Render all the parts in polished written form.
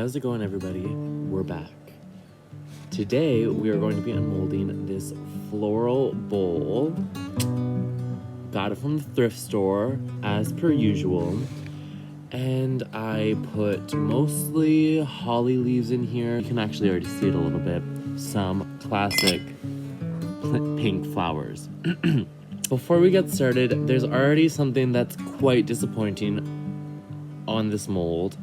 How's it going, everybody? We're back. Today we are going to be unmolding this floral bowl. Got it from the thrift store as per usual, and I put mostly holly leaves in here. You can actually already see it a little bit. Some classic pink flowers. Before we get started, there's already something that's quite disappointing on this mold.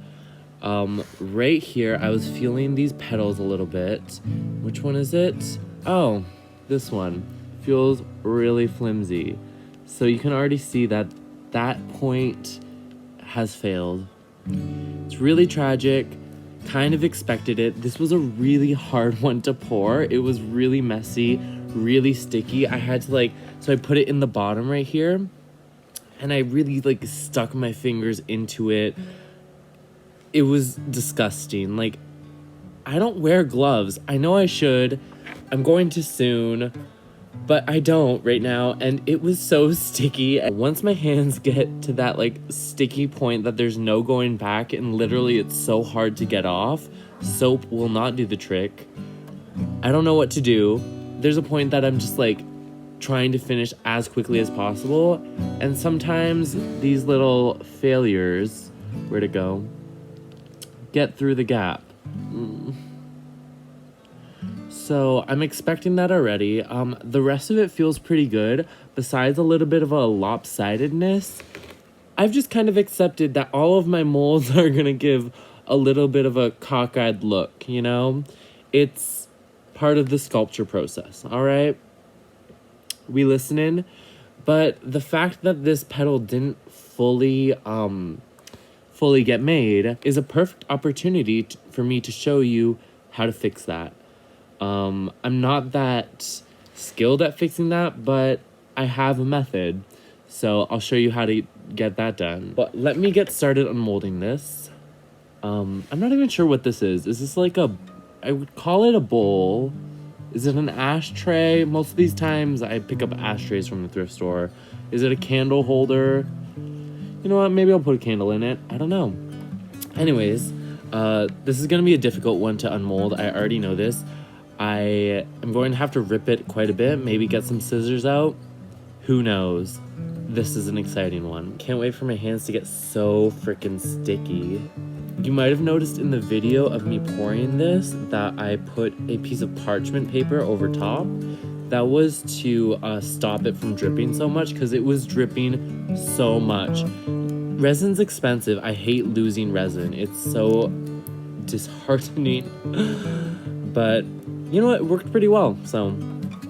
Right here, I was feeling these petals a little bit. Which one is it? Oh, this one. Feels really flimsy. So you can already see that that point has failed. It's really tragic. Kind of expected it. This was a really hard one to pour. It was really messy, really sticky. I had to so I put it in the bottom right here, and I really stuck my fingers into it. It was disgusting. I don't wear gloves. I know I should. I'm going to soon, but I don't right now, and it was so sticky. Once my hands get to that sticky point that there's no going back, and literally it's so hard to get off, soap will not do the trick. I don't know what to do. There's a point that I'm just trying to finish as quickly as possible, and sometimes these little failures, where'd it go, get through the gap. So I'm expecting that already. The rest of it feels pretty good, besides a little bit of a lopsidedness. I've just kind of accepted that all of my molds are gonna give a little bit of a cockeyed look, you know? It's part of the sculpture process, all right? We listening? But the fact that this petal didn't fully get made is a perfect opportunity for me to show you how to fix that. I'm not that skilled at fixing that, but I have a method, so I'll show you how to get that done. But let me get started on molding this. I'm not even sure what this is. Is this I would call it a bowl. Is it an ashtray? Most of these times I pick up ashtrays from the thrift store. Is it a candle holder? You know what, maybe I'll put a candle in it. I don't know. Anyways, this is gonna be a difficult one to unmold. I already know this. I am going to have to rip it quite a bit, maybe get some scissors out. Who knows? This is an exciting one. Can't wait for my hands to get so freaking sticky. You might have noticed in the video of me pouring this that I put a piece of parchment paper over top. That was to stop it from dripping so much, because it was dripping so much. Resin's expensive. I hate losing resin. It's so disheartening. But you know what? It worked pretty well, so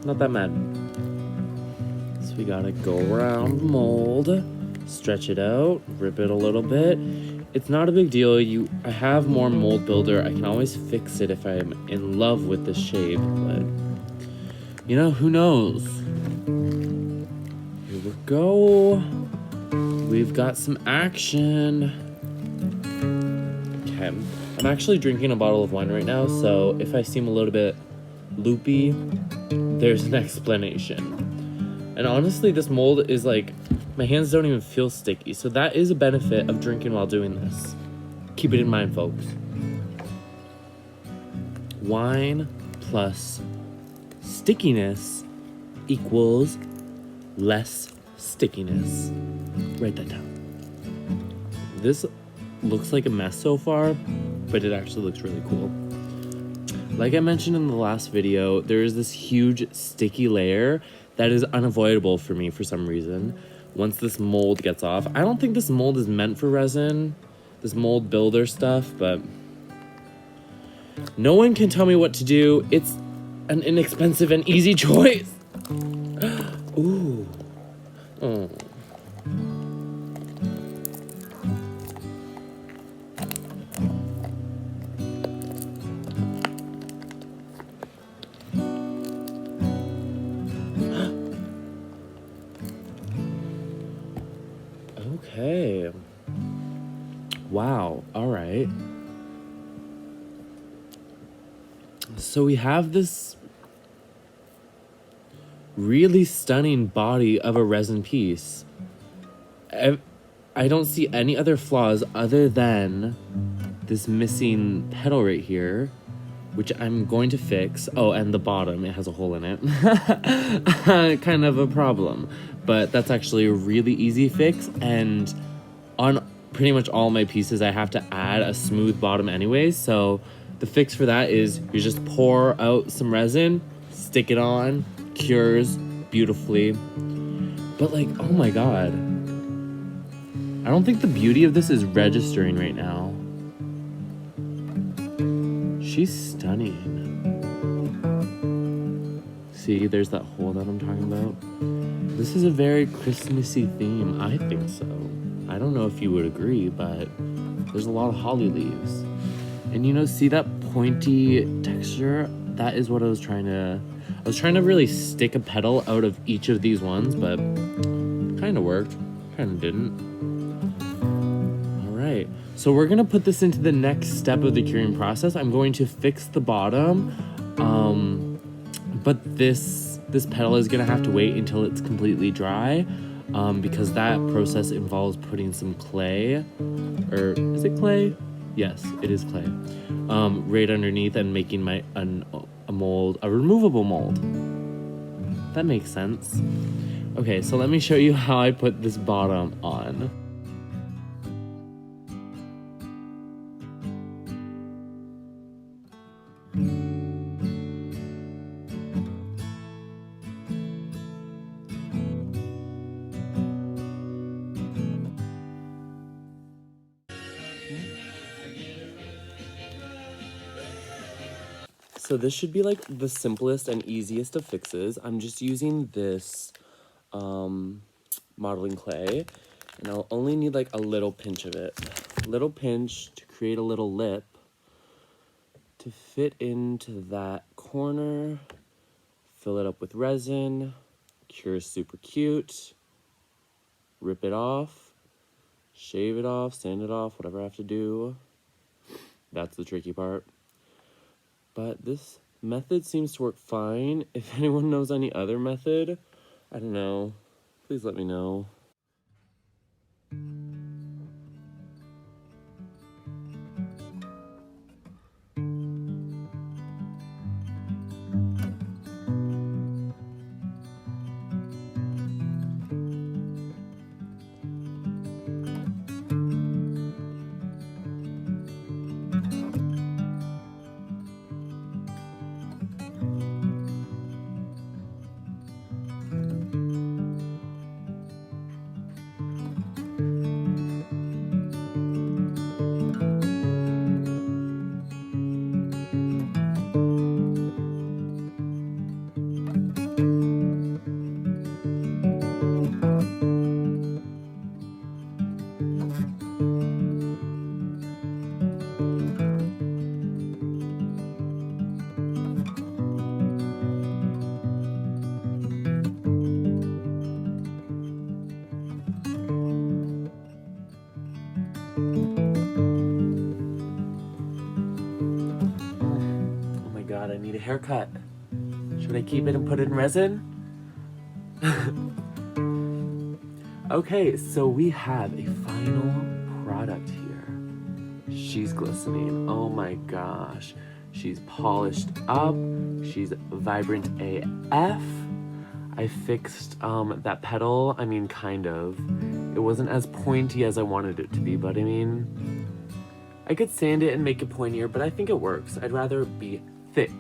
not that mad. So we gotta go around mold, stretch it out, rip it a little bit. It's not a big deal. I have more mold builder. I can always fix it if I'm in love with the shape, but you know, who knows? Here we go. We've got some action. Okay. I'm actually drinking a bottle of wine right now, so if I seem a little bit loopy, there's an explanation. And honestly, this mold is my hands don't even feel sticky, so that is a benefit of drinking while doing this. Keep it in mind, folks. Wine plus stickiness equals less stickiness. Write that down. This looks like a mess so far, but it actually looks really cool. Like I mentioned in the last video, there is this huge sticky layer that is unavoidable for me for some reason. Once this mold gets off, I don't think this mold is meant for resin, this mold builder stuff, but no one can tell me what to do. It's an inexpensive and easy choice. Ooh. Oh. Okay. Wow. All right. So we have this really stunning body of a resin piece. I don't see any other flaws other than this missing petal right here, which I'm going to fix. Oh, and the bottom, it has a hole in it. Kind of a problem, but that's actually a really easy fix. And on pretty much all my pieces, I have to add a smooth bottom anyways. So the fix for that is you just pour out some resin, stick it on, cures beautifully. But like, oh my God, I don't think the beauty of this is registering right now. She's stunning. See, there's that hole that I'm talking about. This is a very Christmassy theme. I think so. I don't know if you would agree, but there's a lot of holly leaves. And you know, see that pointy texture? That is what I was trying to really stick a petal out of each of these ones, but kind of worked, kind of didn't. All right. So we're gonna put this into the next step of the curing process. I'm going to fix the bottom, but this petal is gonna have to wait until it's completely dry, because that process involves putting some clay, or is it clay? Yes, it is clay, right underneath, and making a mold, a removable mold. That makes sense. Okay, so let me show you how I put this bottom on. So this should be like the simplest and easiest of fixes. I'm just using this modeling clay, and I'll only need like a little pinch of it. A little pinch to create a little lip to fit into that corner. Fill it up with resin. Cure super cute. Rip it off. Shave it off, sand it off, whatever I have to do. That's the tricky part. But this method seems to work fine. If anyone knows any other method, I don't know, please let me know. God, I need a haircut. Should I keep it and put it in resin? Okay, so we have a final product here. She's glistening. Oh my gosh. She's polished up. She's vibrant AF. I fixed that petal. I mean, kind of. It wasn't as pointy as I wanted it to be, but I mean, I could sand it and make it pointier, but I think it works. I'd rather it be thick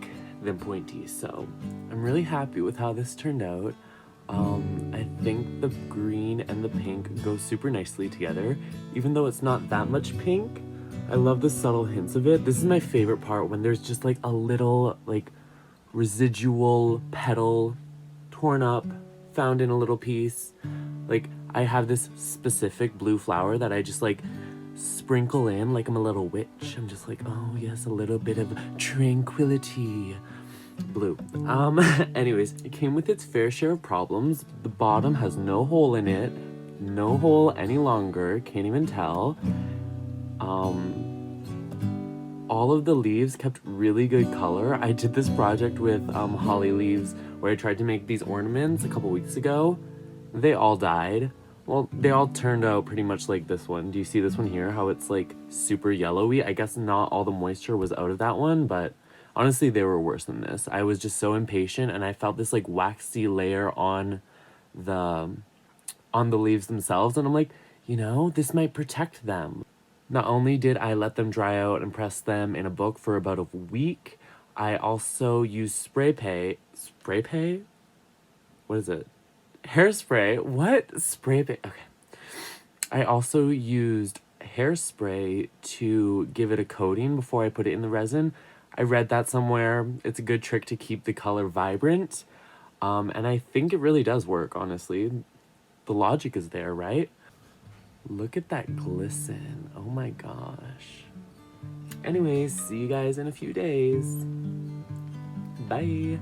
than pointy, so I'm really happy with how this turned out. I think the green and the pink go super nicely together, even though it's not that much pink. I love the subtle hints of it. This is my favorite part, when there's just like a little like residual petal torn up, found in a little piece. Like, I have this specific blue flower that I just like sprinkle in like I'm a little witch. I'm just like, oh yes, a little bit of tranquility. Blue. Anyways, it came with its fair share of problems. The bottom has no hole in it. No hole any longer. Can't even tell. All of the leaves kept really good color. I did this project with holly leaves where I tried to make these ornaments a couple weeks ago. They all died. Well, they all turned out pretty much like this one. Do you see this one here? How it's like super yellowy? I guess not all the moisture was out of that one, but honestly, they were worse than this. I was just so impatient and I felt this like waxy layer the on the leaves themselves, and I'm like, you know, this might protect them. Not only did I let them dry out and press them in a book for about a week, I also used spray pay? What is it? Hairspray? What? Spray pay? Okay. I also used hairspray to give it a coating before I put it in the resin. I read that somewhere. It's a good trick to keep the color vibrant. And I think it really does work, honestly. The logic is there, right? Look at that glisten. Oh my gosh. Anyways, see you guys in a few days. Bye.